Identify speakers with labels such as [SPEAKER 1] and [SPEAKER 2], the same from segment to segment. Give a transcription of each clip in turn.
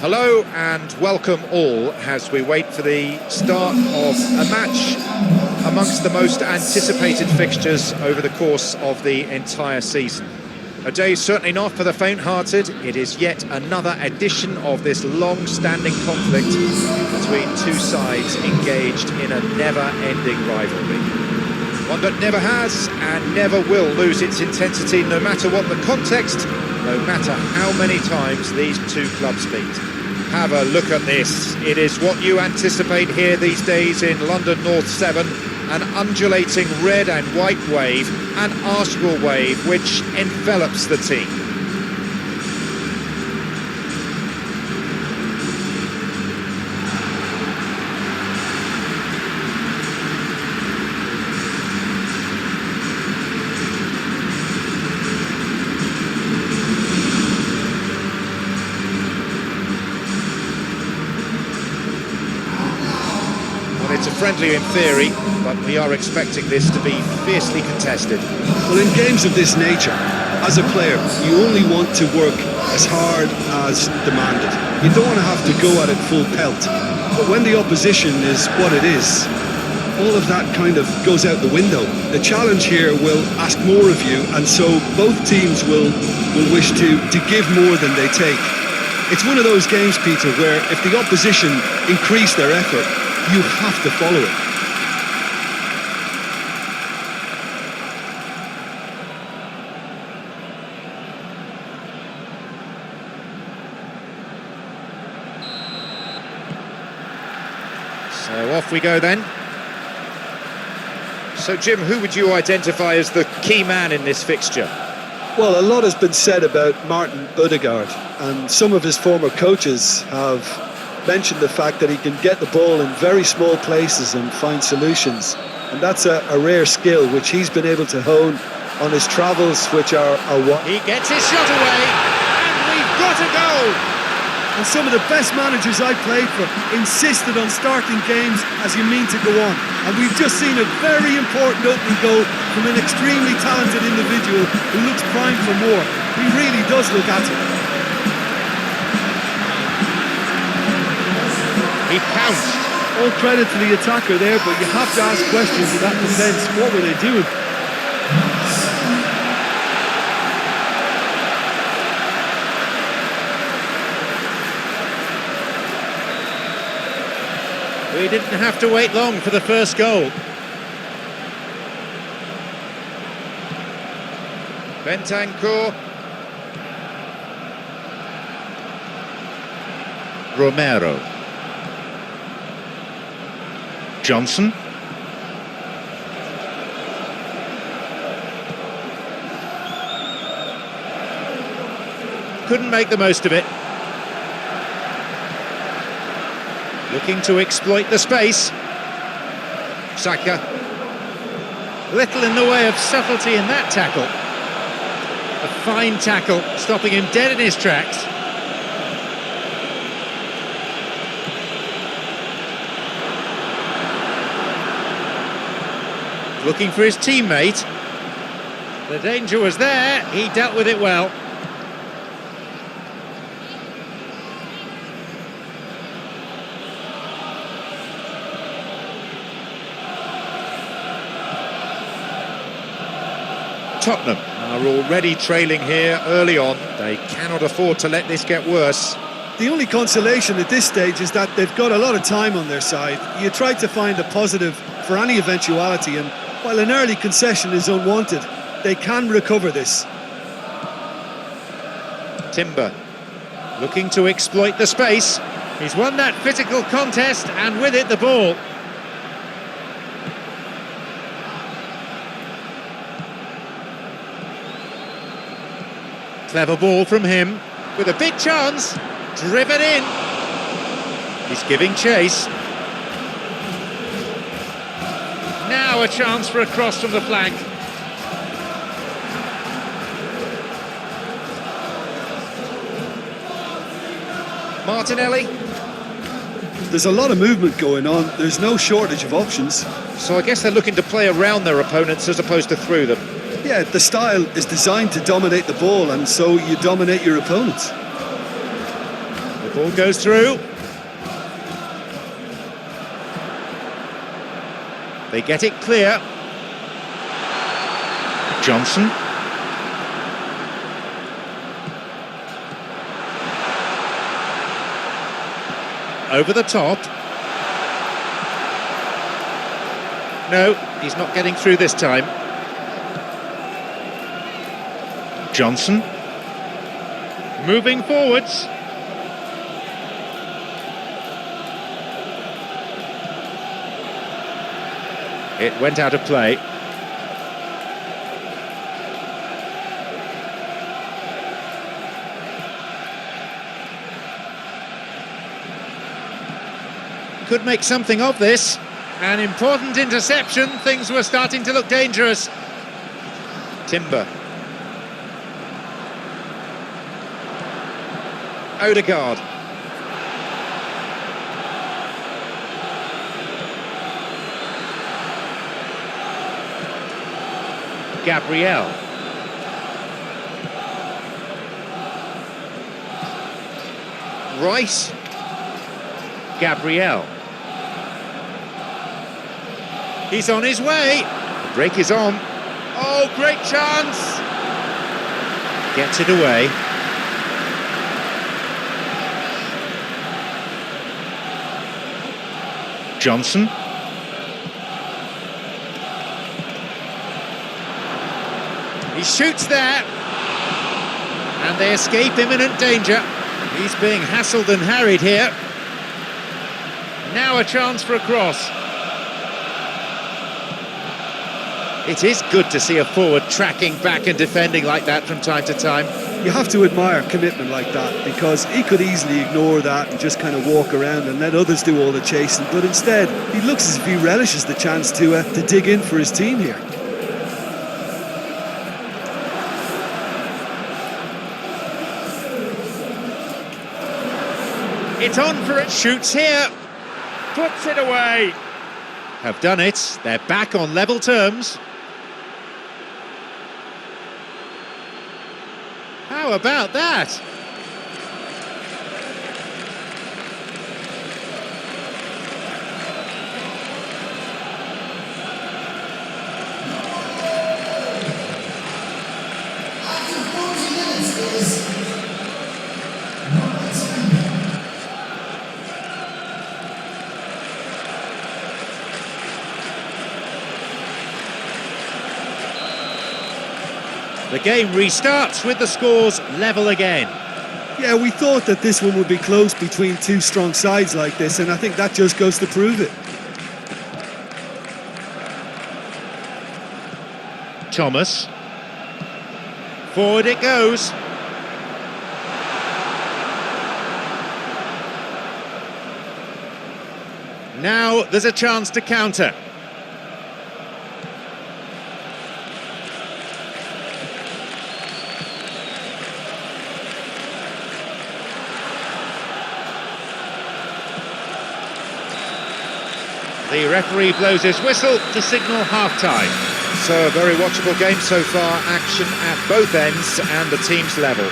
[SPEAKER 1] Hello and welcome all as we wait for the start of a match amongst the most anticipated fixtures over the course of the entire season. A day certainly not for the faint-hearted. It is yet another edition of this long-standing conflict between two sides engaged in a never-ending rivalry. One that never has and never will lose its intensity, no matter what the context, no matter how many times these two clubs meet. Have a look at this. It is what you anticipate here these days in London North 7, an undulating red and white wave, an Arsenal wave which envelops the team. It's a friendly in theory, but we are expecting this to be fiercely contested.
[SPEAKER 2] Well, in games of this nature, as a player, you only want to work as hard as demanded. You don't want to have to go at it full pelt. But when the opposition is what it is, all of that kind of goes out the window. The challenge here will ask more of you, and so both teams will wish to give more than they take. It's one of those games, Peter, where if the opposition increase their effort, you have to follow it.
[SPEAKER 1] So off we go then. So Jim, who would you identify as the key man in this fixture?
[SPEAKER 2] Well, a lot has been said about Martin Ødegaard, and some of his former coaches have mentioned the fact that he can get the ball in very small places and find solutions, and that's a rare skill which he's been able to hone on his travels, which are what
[SPEAKER 1] he gets his shot away, and we've got a goal.
[SPEAKER 2] And some of the best managers I played for insisted on starting games as you mean to go on, and we've just seen a very important opening goal from an extremely talented individual who looks primed for more. He really does look at it.
[SPEAKER 1] He pounced.
[SPEAKER 2] All credit to the attacker there, but you have to ask questions of that defence. What were they doing?
[SPEAKER 1] We didn't have to wait long for the first goal. Bentancur.
[SPEAKER 3] Romero. Johnson.
[SPEAKER 1] Couldn't make the most of it. Looking to exploit the space. Saka. Little in the way of subtlety in that tackle. A fine tackle, stopping him dead in his tracks. Looking for his teammate. The danger was there, he dealt with it well. Tottenham are already trailing here early on. They cannot afford to let this get worse.
[SPEAKER 2] The only consolation at this stage is that they've got a lot of time on their side. You try to find a positive for any eventuality, and while an early concession is unwanted, they can recover this.
[SPEAKER 1] Timber looking to exploit the space. He's won that physical contest, and with it the ball. Clever ball from him, with a big chance, driven in. He's giving chase. Now a chance for a cross from the flank. Martinelli.
[SPEAKER 2] There's a lot of movement going on. There's no shortage of options.
[SPEAKER 1] So I guess they're looking to play around their opponents as opposed to through them.
[SPEAKER 2] Yeah, the style is designed to dominate the ball, and so you dominate your opponents.
[SPEAKER 1] The Ball goes through. They get it clear.
[SPEAKER 3] Johnson.
[SPEAKER 1] Over the top. No, he's not getting through this time.
[SPEAKER 3] Johnson.
[SPEAKER 1] Moving forwards. It went out of play. Could make something of this. An important interception. Things were starting to look dangerous. Timber. Odegaard. Gabriel. Rice. Gabriel. He's on his way. The break is on. Oh, great chance. Gets it away.
[SPEAKER 3] Johnson.
[SPEAKER 1] He shoots there. And they escape imminent danger. He's being hassled and harried here. Now a chance for a cross. It is good to see a forward tracking back and defending like that from time to time.
[SPEAKER 2] You have to admire commitment like that, because he could easily ignore that and just kind of walk around and let others do all the chasing, but instead he looks as if he relishes the chance to dig in for his team here.
[SPEAKER 1] It's on for it, shoots here, puts it away. Have done it, they're back on level terms. How about that? The game restarts with the scores level again.
[SPEAKER 2] Yeah, we thought that this one would be close between two strong sides like this, and I think that just goes to prove it.
[SPEAKER 1] Thomas. Forward it goes. Now there's a chance to counter. The referee blows his whistle to signal half-time. So a very watchable game so far, action at both ends and the team's level.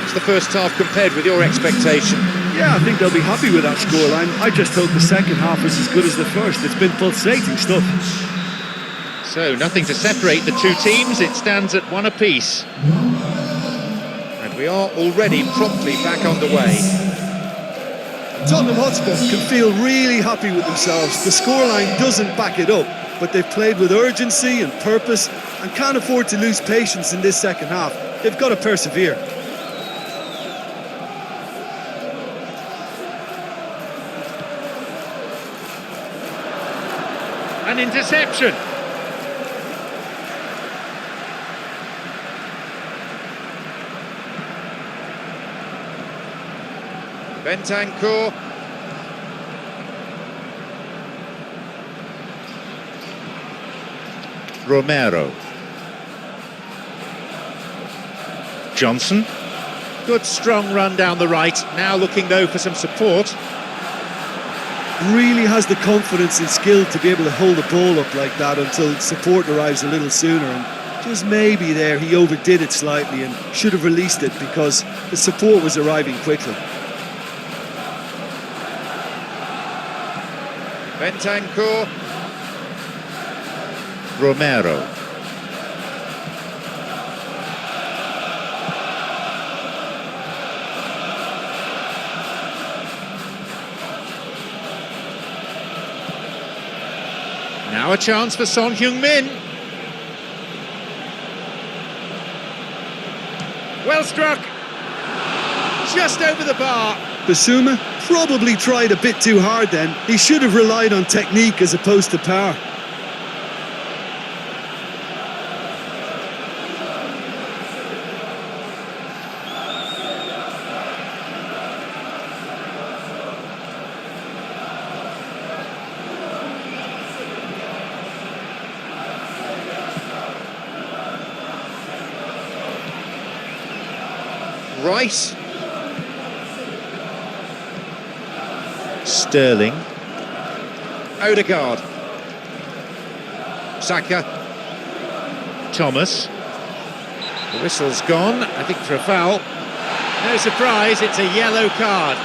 [SPEAKER 1] It's the first half compared with your expectation.
[SPEAKER 2] Yeah, I think they'll be happy with that scoreline. I just hope the second half is as good as the first. It's been pulsating stuff.
[SPEAKER 1] So nothing to separate the two teams, it stands at one apiece. And we are already promptly back underway.
[SPEAKER 2] Tottenham Hotspur can feel really happy with themselves. The scoreline doesn't back it up, but they've played with urgency and purpose and can't afford to lose patience in this second half. They've got to persevere.
[SPEAKER 1] An interception. Bentancur.
[SPEAKER 3] Romero. Johnson.
[SPEAKER 1] Good strong run down the right, now looking though for some support.
[SPEAKER 2] Really has the confidence and skill to be able to hold the ball up like that until support arrives a little sooner, and just maybe there he overdid it slightly and should have released it because the support was arriving quickly.
[SPEAKER 1] Bentancur.
[SPEAKER 3] Romero.
[SPEAKER 1] Now a chance for Son Heung-min. Well struck. Just over the bar.
[SPEAKER 2] Basuma probably tried a bit too hard then. He should have relied on technique as opposed to power.
[SPEAKER 1] Rice.
[SPEAKER 3] Sterling.
[SPEAKER 1] Odegaard. Saka.
[SPEAKER 3] Thomas.
[SPEAKER 1] The whistle's gone, I think for a foul. No surprise, it's a yellow card.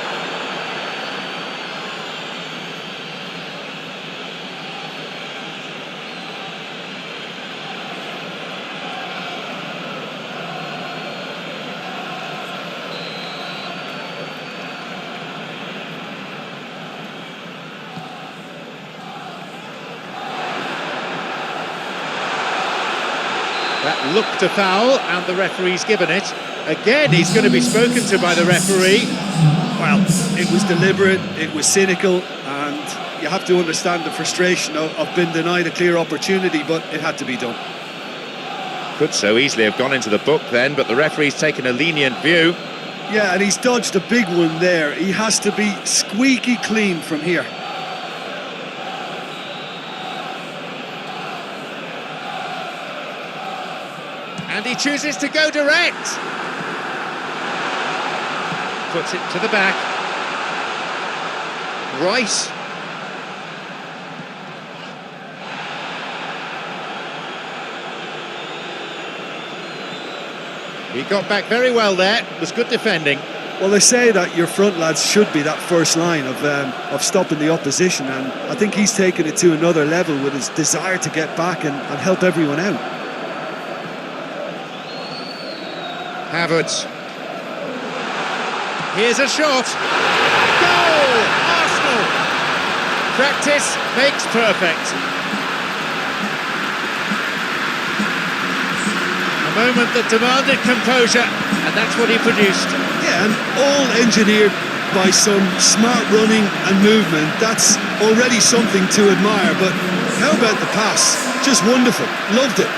[SPEAKER 1] That looked a foul, and the referee's given it. Again, he's going to be spoken to by the referee.
[SPEAKER 2] Well, it was deliberate, it was cynical, and you have to understand the frustration of being denied a clear opportunity, but it had to be done.
[SPEAKER 1] Could so easily have gone into the book then, but the referee's taken a lenient view.
[SPEAKER 2] Yeah, and he's dodged a big one there. He has to be squeaky clean from here.
[SPEAKER 1] And he chooses to go direct. Puts it to the back. Rice. He got back very well there. It was good defending.
[SPEAKER 2] Well, they say that your front lads should be that first line of stopping the opposition, and I think he's taken it to another level with his desire to get back and help everyone out.
[SPEAKER 1] Havertz. Here's a shot. Goal! Arsenal! Practice makes perfect. A moment that demanded composure, and that's what he produced.
[SPEAKER 2] Yeah, and all engineered by some smart running and movement. That's already something to admire, but how about the pass? Just wonderful. Loved it.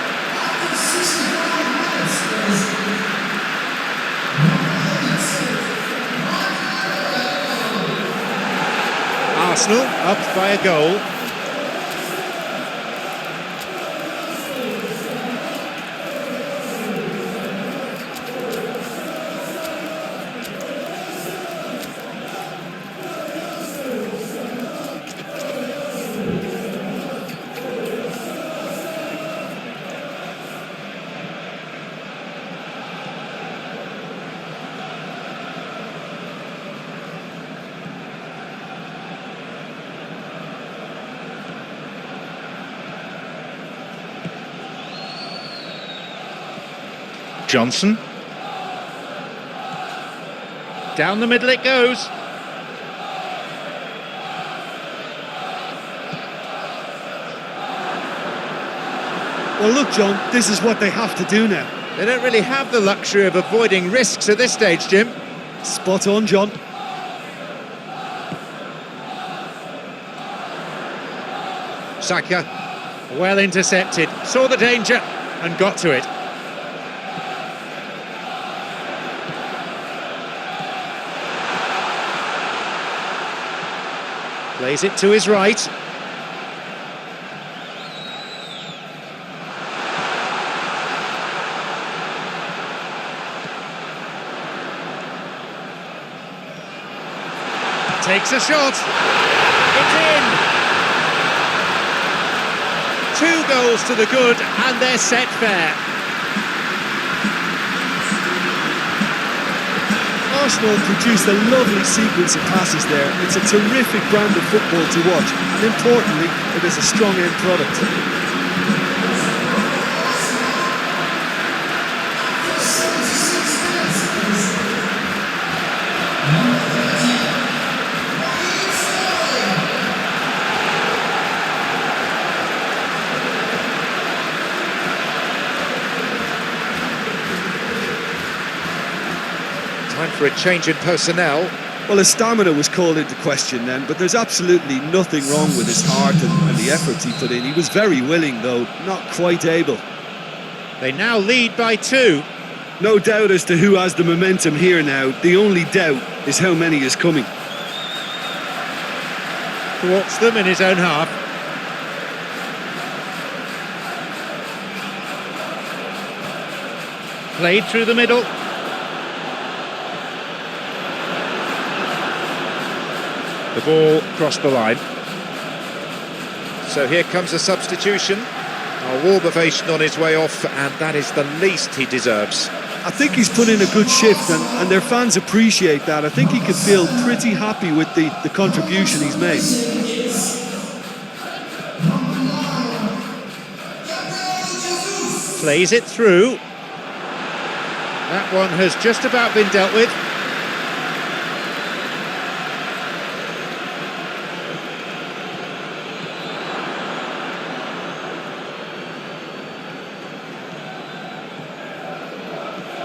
[SPEAKER 1] Arsenal up by a goal.
[SPEAKER 3] Johnson.
[SPEAKER 1] Down the middle it goes.
[SPEAKER 2] Well, look, John, this is what they have to do now.
[SPEAKER 1] They don't really have the luxury of avoiding risks at this stage, Jim.
[SPEAKER 2] Spot on, John.
[SPEAKER 1] Saka, well intercepted, saw the danger and got to it. Plays it to his right. Takes a shot. It's in. 2 goals to the good, and they're set fair.
[SPEAKER 2] Arsenal produced a lovely sequence of passes there. It's a terrific brand of football to watch, and importantly, it is a strong end product.
[SPEAKER 1] Time for a change in personnel.
[SPEAKER 2] Well, his stamina was called into question then, but there's absolutely nothing wrong with his heart and the efforts he put in. He was very willing, though, not quite able.
[SPEAKER 3] They now lead by 2.
[SPEAKER 2] No doubt as to who has the momentum here now. The only doubt is how many is coming.
[SPEAKER 3] Thwarts them in his own half. Played through the middle. The ball crossed the line.
[SPEAKER 1] So here comes a substitution. A Warburvation on his way off, and that is the least he deserves.
[SPEAKER 2] I think he's put in a good shift, and their fans appreciate that. I think he can feel pretty happy with the contribution he's made.
[SPEAKER 3] Plays it through. That one has just about been dealt with.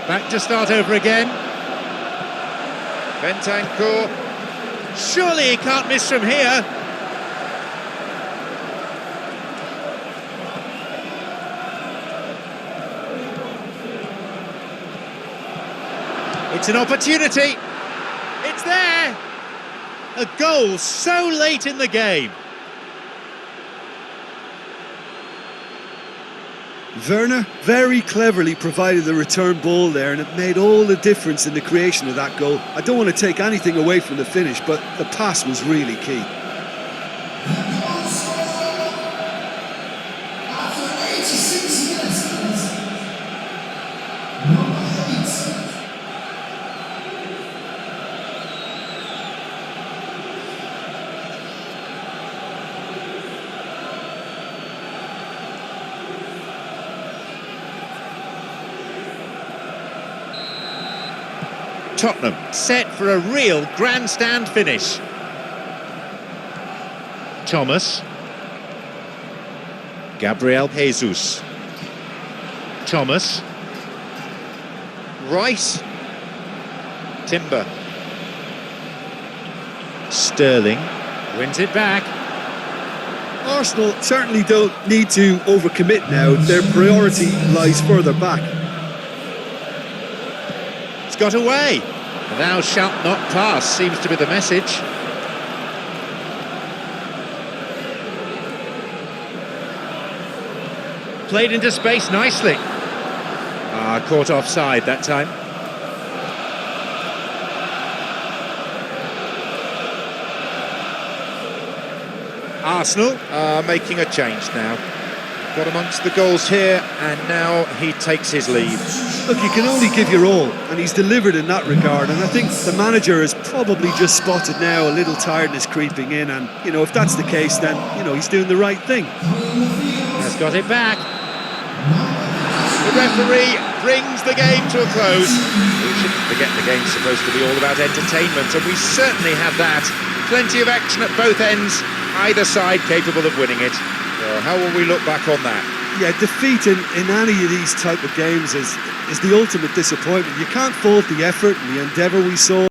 [SPEAKER 3] Back to start over again.
[SPEAKER 1] Bentancur.
[SPEAKER 3] Surely he can't miss from here. It's an opportunity. It's there. A goal so late in the game.
[SPEAKER 2] Werner very cleverly provided the return ball there, and it made all the difference in the creation of that goal. I don't want to take anything away from the finish, but the pass was really key.
[SPEAKER 3] Tottenham set for a real grandstand finish. Thomas. Gabriel Jesus. Thomas.
[SPEAKER 1] Rice. Timber.
[SPEAKER 3] Sterling. Wins it back.
[SPEAKER 2] Arsenal certainly don't need to overcommit now. Their priority lies further back.
[SPEAKER 3] It's got away. Thou shalt not pass seems to be the message. Played into space nicely. Caught offside that time. Arsenal
[SPEAKER 1] Making a change now. Got amongst the goals here, and now he takes his leave.
[SPEAKER 2] Look, you can only give your all, and he's delivered in that regard, and I think the manager has probably just spotted now a little tiredness creeping in, and, you know, if that's the case, then, you know, he's doing the right thing.
[SPEAKER 3] has got it back. The referee brings the game to a close.
[SPEAKER 1] We shouldn't forget the game's supposed to be all about entertainment, and we certainly have that. Plenty of action at both ends, either side capable of winning it. Well, how will we look back on that?
[SPEAKER 2] Yeah, defeat in any of these type of games is the ultimate disappointment. You can't fault the effort and the endeavour we saw.